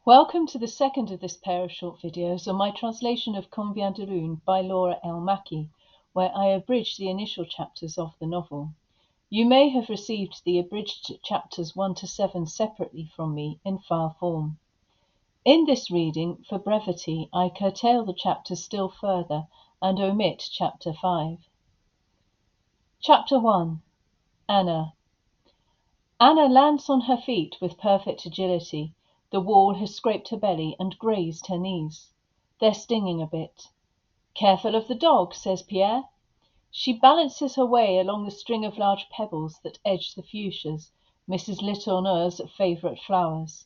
Welcome to the second of this pair of short videos on my translation of Combien de lunes by Laura El Makki, where I abridged the initial chapters of the novel. You may have received the abridged chapters 1 to 7 separately from me in file form. In this reading, for brevity, I curtail the chapters still further and omit chapter 5. Chapter 1. Anna. Anna lands on her feet with perfect agility. The wall has scraped her belly and grazed her knees. They're stinging a bit. Careful of the dog, says Pierre. She balances her way along the string of large pebbles that edge the fuchsias, Mrs. Letourneur's favourite flowers.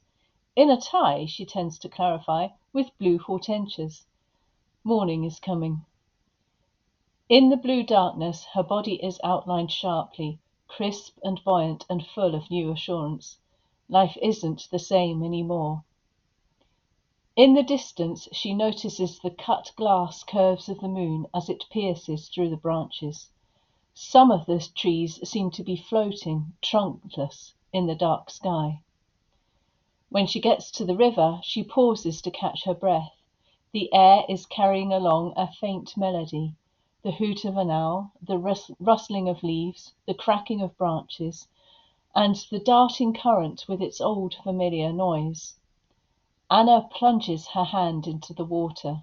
In a tie, she tends to clarify, with blue hortensias. Morning is coming. In the blue darkness, her body is outlined sharply, crisp and buoyant and full of new assurance. Life isn't the same anymore. In the distance, she notices the cut glass curves of the moon as it pierces through the branches. Some of the trees seem to be floating, trunkless, in the dark sky. When she gets to the river, she pauses to catch her breath. The air is carrying along a faint melody, the hoot of an owl, the rustling of leaves, the cracking of branches, and the darting current with its old familiar noise. Anna plunges her hand into the water.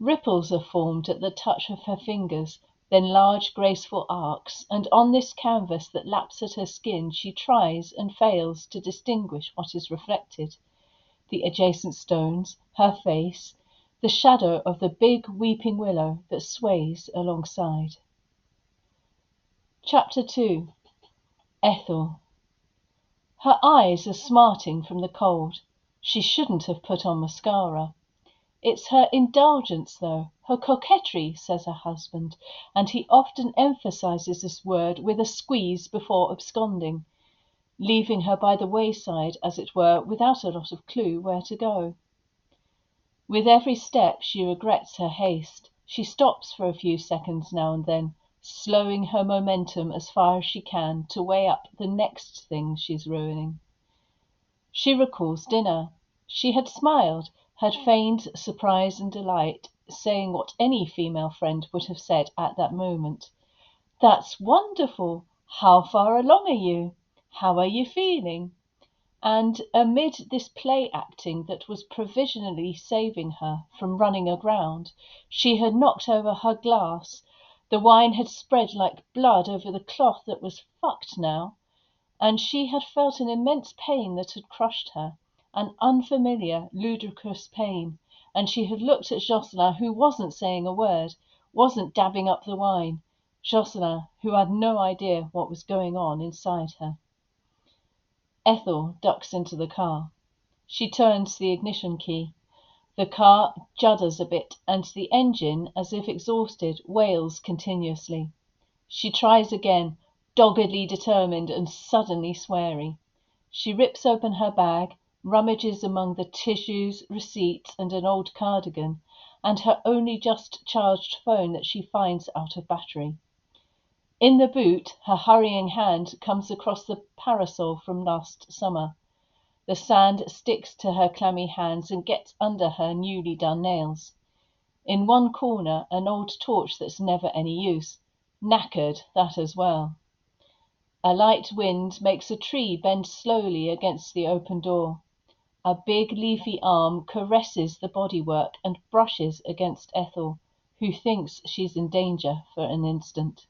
Ripples are formed at the touch of her fingers, then large graceful arcs, and on this canvas that laps at her skin she tries and fails to distinguish what is reflected. The adjacent stones, her face, the shadow of the big weeping willow that sways alongside. Chapter 2. Ethel. Her eyes are smarting from the cold. She shouldn't have put on mascara. It's her indulgence, though, her coquetry, says her husband, and he often emphasizes this word with a squeeze before absconding, leaving her by the wayside, as it were, without a lot of clue where to go. With every step she regrets her haste. She stops for a few seconds now and then, slowing her momentum as far as she can to weigh up the next thing she's ruining. She recalls dinner. She had smiled, had feigned surprise and delight, saying what any female friend would have said at that moment. "That's wonderful! How far along are you? How are you feeling?" And amid this play-acting that was provisionally saving her from running aground, she had knocked over her glass. The wine had spread like blood over the cloth that was fucked now, and she had felt an immense pain that had crushed her, an unfamiliar, ludicrous pain, and she had looked at Jocelyn, who wasn't saying a word, wasn't dabbing up the wine, Jocelyn, who had no idea what was going on inside her. Ethel ducks into the car. She turns the ignition key. The car judders a bit, and the engine, as if exhausted, wails continuously. She tries again, doggedly determined and suddenly sweary. She rips open her bag, rummages among the tissues, receipts, and an old cardigan, and her only just charged phone that she finds out of battery. In the boot, her hurrying hand comes across the parasol from last summer. The sand sticks to her clammy hands and gets under her newly done nails. In one corner, an old torch that's never any use. Knackered, that as well. A light wind makes a tree bend slowly against the open door. A big leafy arm caresses the bodywork and brushes against Ethel, who thinks she's in danger for an instant.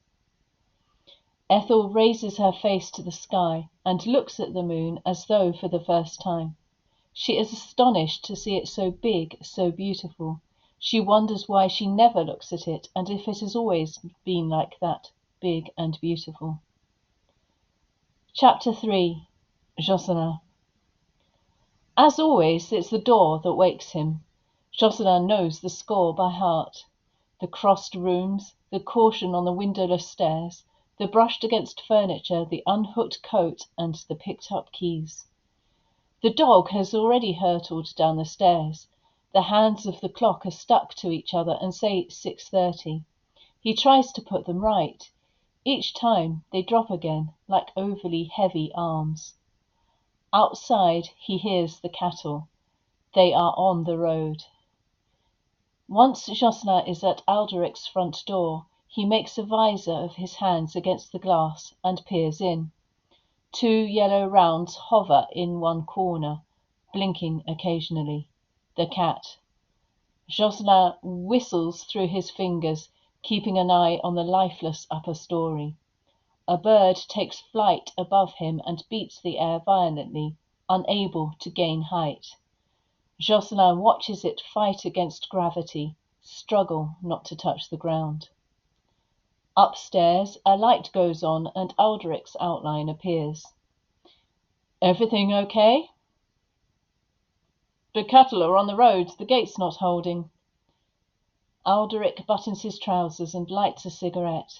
Ethel raises her face to the sky and looks at the moon as though for the first time. She is astonished to see it so big, so beautiful. She wonders why she never looks at it, and if it has always been like that, big and beautiful. Chapter 3. Jocelyn. As always, it's the door that wakes him. Jocelyn knows the score by heart. The crossed rooms, the caution on the windowless stairs, the brushed against furniture, the unhooked coat, and the picked-up keys. The dog has already hurtled down the stairs. The hands of the clock are stuck to each other and say 6:30. He tries to put them right. Each time they drop again, like overly heavy arms. Outside he hears the cattle. They are on the road. Once Jocelyn is at Alderic's front door, he makes a visor of his hands against the glass and peers in. 2 yellow rounds hover in one corner, blinking occasionally. The cat. Jocelyn whistles through his fingers, keeping an eye on the lifeless upper story. A bird takes flight above him and beats the air violently, unable to gain height. Jocelyn watches it fight against gravity, struggle not to touch the ground. Upstairs, a light goes on and Alderic's outline appears. Everything okay? The cattle are on the road, the gate's not holding. Alderic buttons his trousers and lights a cigarette.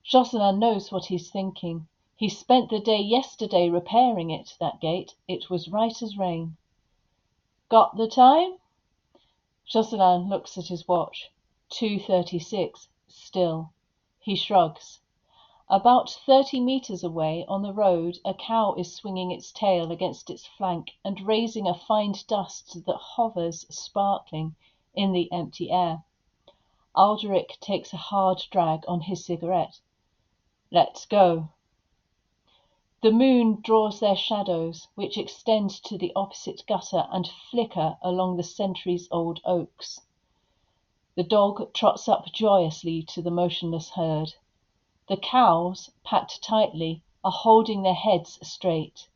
Jocelyn knows what he's thinking. He spent the day yesterday repairing it, that gate. It was right as rain. Got the time? Jocelyn looks at his watch. 2:36. Still. He shrugs. About 30 meters away on the road, a cow is swinging its tail against its flank and raising a fine dust that hovers, sparkling, in the empty air. Alderic takes a hard drag on his cigarette. Let's go. The moon draws their shadows, which extend to the opposite gutter and flicker along the centuries-old oaks. The dog trots up joyously to the motionless herd. The cows, packed tightly, are holding their heads straight.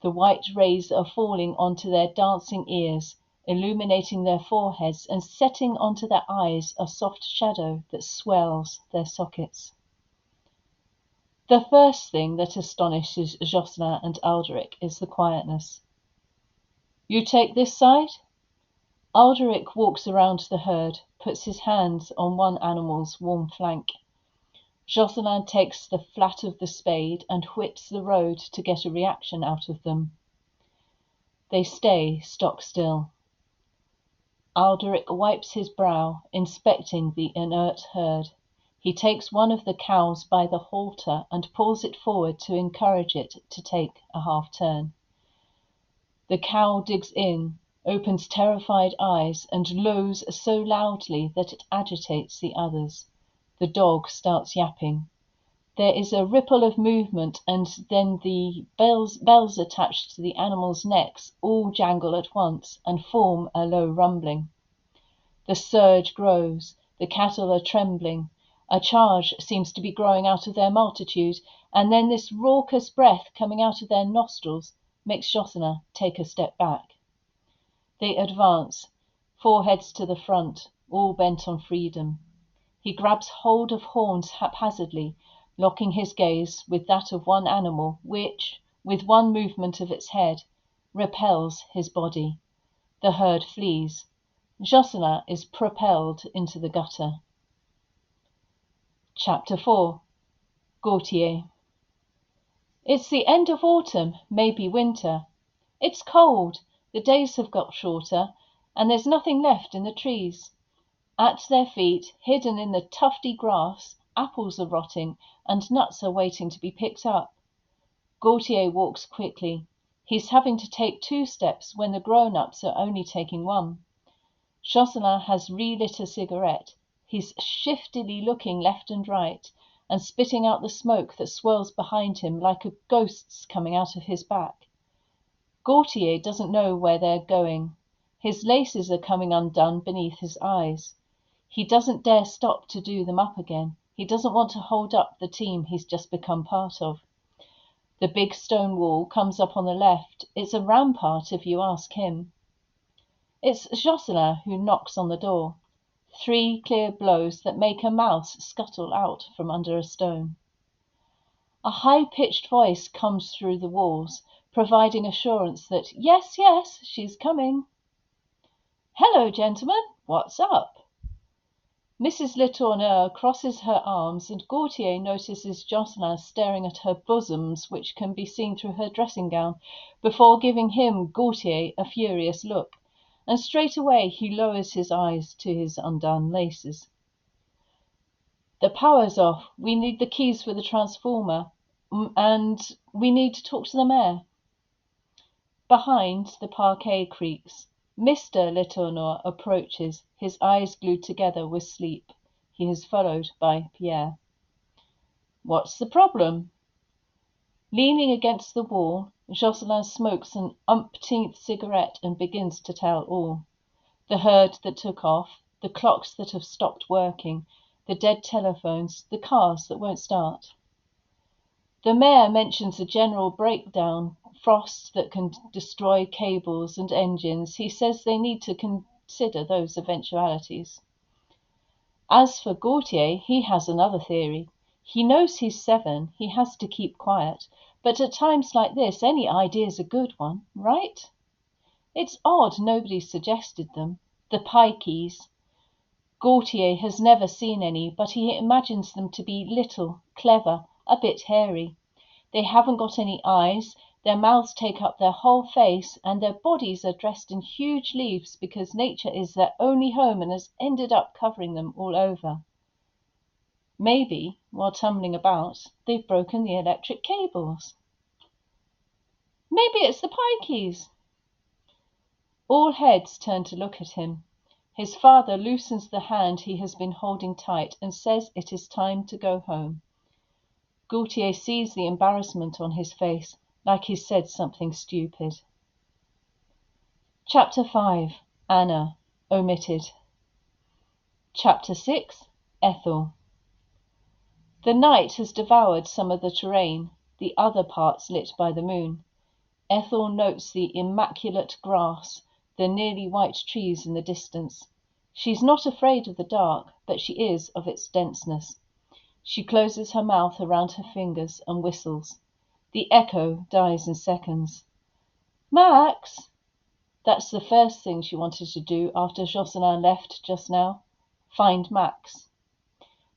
The white rays are falling onto their dancing ears, illuminating their foreheads and setting onto their eyes a soft shadow that swells their sockets. The first thing that astonishes Jocelyn and Alderic is the quietness. You take this side? Alderic walks around the herd, puts his hands on one animal's warm flank. Jocelyn takes the flat of the spade and whips the road to get a reaction out of them. They stay stock still. Alderic wipes his brow, inspecting the inert herd. He takes one of the cows by the halter and pulls it forward to encourage it to take a half turn. The cow digs in, opens terrified eyes, and lows so loudly that it agitates the others. The dog starts yapping. There is a ripple of movement, and then the bells attached to the animals' necks all jangle at once and form a low rumbling. The surge grows, the cattle are trembling. A charge seems to be growing out of their multitude, and then this raucous breath coming out of their nostrils makes Jocelyn take a step back. They advance, foreheads to the front, all bent on freedom. He grabs hold of horns haphazardly, locking his gaze with that of one animal which, with one movement of its head, repels his body. The herd flees. Jocelyn is propelled into the gutter. Chapter 4. Gautier. It's the end of autumn, maybe winter. It's cold, the days have got shorter, and there's nothing left in the trees. At their feet, hidden in the tufty grass, apples are rotting and nuts are waiting to be picked up. Gautier walks quickly. He's having to take 2 steps when the grown-ups are only taking 1. Jocelyn has relit a cigarette. He's shiftily looking left and right and spitting out the smoke that swirls behind him like a ghost's coming out of his back. Gautier doesn't know where they're going. His laces are coming undone beneath his eyes. He doesn't dare stop to do them up again. He doesn't want to hold up the team he's just become part of. The big stone wall comes up on the left. It's a rampart if you ask him. It's Jocelyn who knocks on the door. 3 clear blows that make a mouse scuttle out from under a stone. A high-pitched voice comes through the walls, providing assurance that, yes, yes, she's coming. Hello, gentlemen, what's up? Mrs. Letourneur crosses her arms, and Gautier notices Jocelyn staring at her bosoms, which can be seen through her dressing gown, before giving him, Gautier, a furious look, and straight away he lowers his eyes to his undone laces. The power's off. We need the keys for the transformer, and we need to talk to the mayor. Behind, the parquet creaks. Mr. Letourneur approaches, his eyes glued together with sleep. He is followed by Pierre. What's the problem? Leaning against the wall, Jocelyn smokes an umpteenth cigarette and begins to tell all. The herd that took off, the clocks that have stopped working, the dead telephones, the cars that won't start. The mayor mentions a general breakdown, frosts that can destroy cables and engines. He says they need to consider those eventualities. As for Gautier, he has another theory. He knows he's 7, he has to keep quiet, but at times like this, any idea's a good one, right? It's odd nobody suggested them. The pikeys. Gautier has never seen any, but he imagines them to be little, clever, a bit hairy. They haven't got any eyes, their mouths take up their whole face, and their bodies are dressed in huge leaves because nature is their only home and has ended up covering them all over. Maybe, while tumbling about, they've broken the electric cables. Maybe it's the pikeys. All heads turn to look at him. His father loosens the hand he has been holding tight and says it is time to go home. Gautier sees the embarrassment on his face, like he's said something stupid. Chapter 5. Anna, omitted. Chapter 6. Ethel. The night has devoured some of the terrain, the other parts lit by the moon. Ethel notes the immaculate grass, the nearly white trees in the distance. She's not afraid of the dark, but she is of its denseness. She closes her mouth around her fingers and whistles. The echo dies in seconds. Max! That's the first thing she wanted to do after Jocelyn left just now. Find Max.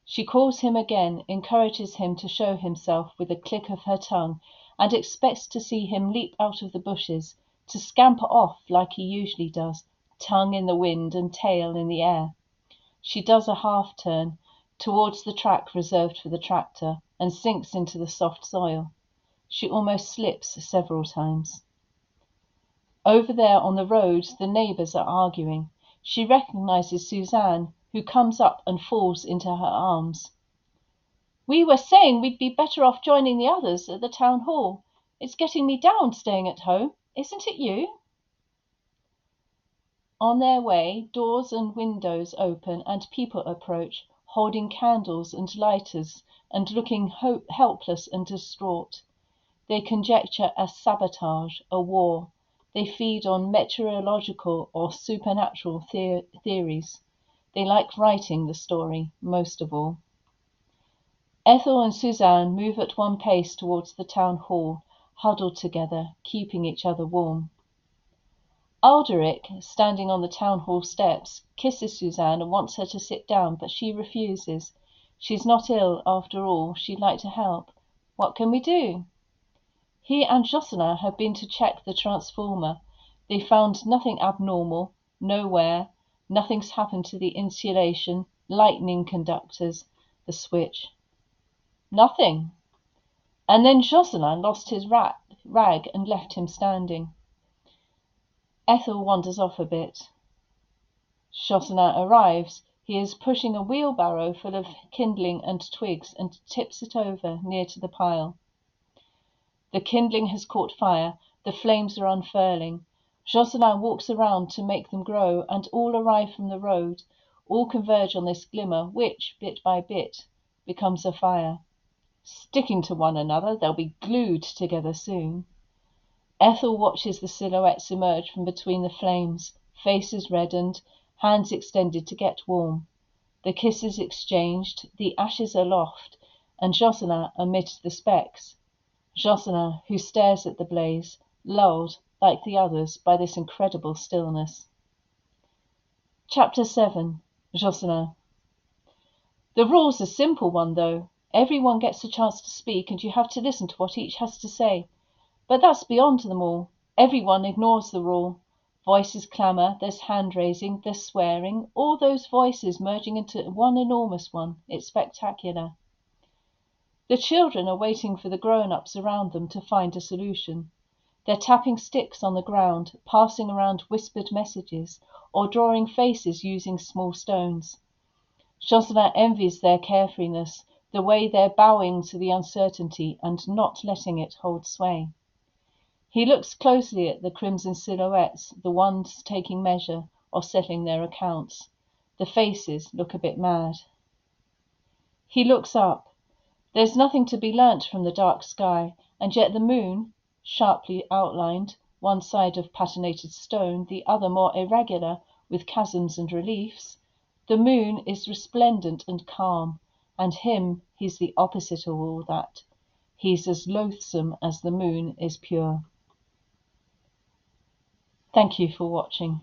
She calls him again, encourages him to show himself with a click of her tongue, and expects to see him leap out of the bushes, to scamper off like he usually does, tongue in the wind and tail in the air. She does a half-turn towards the track reserved for the tractor and sinks into the soft soil. She almost slips several times. Over there on the road, the neighbours are arguing. She recognises Suzanne, who comes up and falls into her arms. We were saying we'd be better off joining the others at the town hall. It's getting me down staying at home, isn't it you? On their way, doors and windows open and people approach, holding candles and lighters and looking helpless and distraught. They conjecture a sabotage, a war. They feed on meteorological or supernatural theories. They like writing the story, most of all. Ethel and Suzanne move at one pace towards the town hall, huddled together, keeping each other warm. Alderic, standing on the town hall steps, kisses Suzanne and wants her to sit down, but she refuses. She's not ill, after all. She'd like to help. What can we do? He and Jocelyn have been to check the transformer. They found nothing abnormal, no wear, nothing's happened to the insulation, lightning conductors, the switch. Nothing. And then Jocelyn lost his rag and left him standing. Ethel wanders off a bit. Jocelyn arrives. He is pushing a wheelbarrow full of kindling and twigs and tips it over near to the pile. The kindling has caught fire. The flames are unfurling. Jocelyn walks around to make them grow, and all arrive from the road. All converge on this glimmer, which, bit by bit, becomes a fire. Sticking to one another, they'll be glued together soon. Ethel watches the silhouettes emerge from between the flames, faces reddened, hands extended to get warm. The kisses exchanged, the ashes aloft, and Jocelyn amid the specks. Jocelyn, who stares at the blaze, lulled, like the others, by this incredible stillness. Chapter 7. Jocelyn. The rule's a simple one, though. Everyone gets a chance to speak, and you have to listen to what each has to say. But that's beyond them all. Everyone ignores the rule. Voices clamour, there's hand-raising, there's swearing, all those voices merging into one enormous one. It's spectacular. The children are waiting for the grown-ups around them to find a solution. They're tapping sticks on the ground, passing around whispered messages, or drawing faces using small stones. Jocelyn envies their carefreeness, the way they're bowing to the uncertainty and not letting it hold sway. He looks closely at the crimson silhouettes, the ones taking measure or settling their accounts. The faces look a bit mad. He looks up. There's nothing to be learnt from the dark sky, and yet the moon, sharply outlined, one side of patinated stone, the other more irregular, with chasms and reliefs, the moon is resplendent and calm, and he's the opposite of all that. He's as loathsome as the moon is pure. Thank you for watching.